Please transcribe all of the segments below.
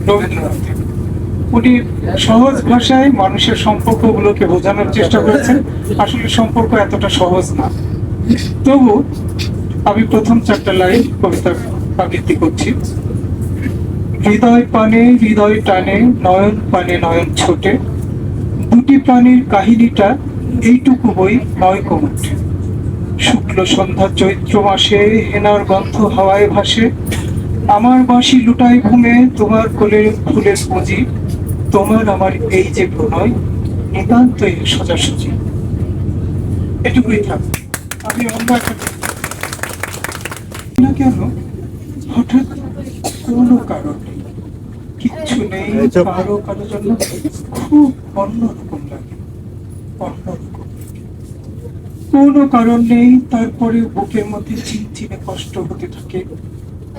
রবীন্দ্রনাথের। উনি সহজ ভাষায় মানুষের সম্পর্কগুলোকে বোঝানোর চেষ্টা করেছেন। আসলে সম্পর্ক এতটা সহজ না। তবু আমি প্রথম চারটা লাইন কবিতার আবৃত্তি করছি। হৃদয় পানে হৃদয় টানে, নয়ন পানে নয়ন ছোটে, দুটি প্রাণীর কাহিনীটা এইটুকু বই নয় কোমট। শুক্ল সন্ধ্যা চৈত্র মাসে হেনার গন্ধ হাওয়ায় ভাসে, আমার বাঁশি লুটায় ঘুমে তোমার কোলের ফুলের পুঁজি, তোমার আমার এই যে প্রণয় নিতান্তই সোজাসুজি। এটুকুই থাক। আমি অন্য একটা না কেন হঠাৎ কোনো কারণ নেই, কিচ্ছু নেই, কারো জন্য খুব অন্যরকম লাগে, অন্যরকম। কোনো কারণ নেই, তারপরে বুকের মধ্যে চিনচিনে কষ্ট হতে থাকে।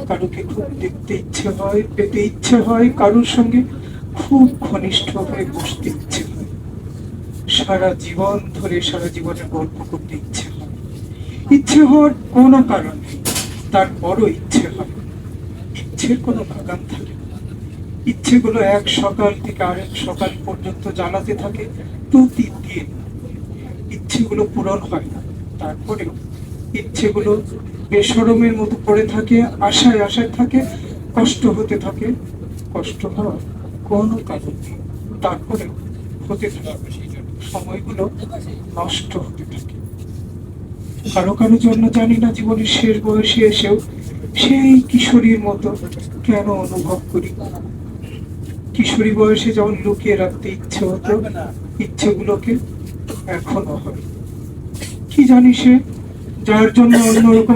কারোকে খুব দেখতে ইচ্ছে হয়, পেতে ইচ্ছে হয়, কারোর সঙ্গে খুব ঘনিষ্ঠ হয়ে বসতে ইচ্ছে হয়, সারা জীবন ধরে সারা জীবনের গল্প করতে ইচ্ছে হয়। ইচ্ছে হওয়ার কোনো কারণ নেই, তারপরও ইচ্ছে হয়। ইচ্ছের কোনো বাগান থাকে না। ইচ্ছেগুলো এক সকাল থেকে আরেক সকাল পর্যন্ত জ্বালাতে থাকে প্রতিদিন। ইচ্ছেগুলো পূরণ হয় না, তারপরেও ইচ্ছেগুলো বেশরমের মতো পড়ে থাকে, আশায় আশায় থাকে, কষ্ট হতে থাকে। কষ্ট হওয়ার কোনো কারণ নেই, তারপরেও হতে থাকে। সময়গুলো নষ্ট হতে থাকে। কারো কারো জন্য জানি না জীবনের শেষ বয়সে এসেও সেই কিশোরীর মতো কেন অনুভব করি। কিশোরী বয়সে যেমন লুকিয়ে রাখতে ইচ্ছে হতো, ইচ্ছেগুলোকে এখনো হয়। কি জানি সে যার জন্য অন্যরকম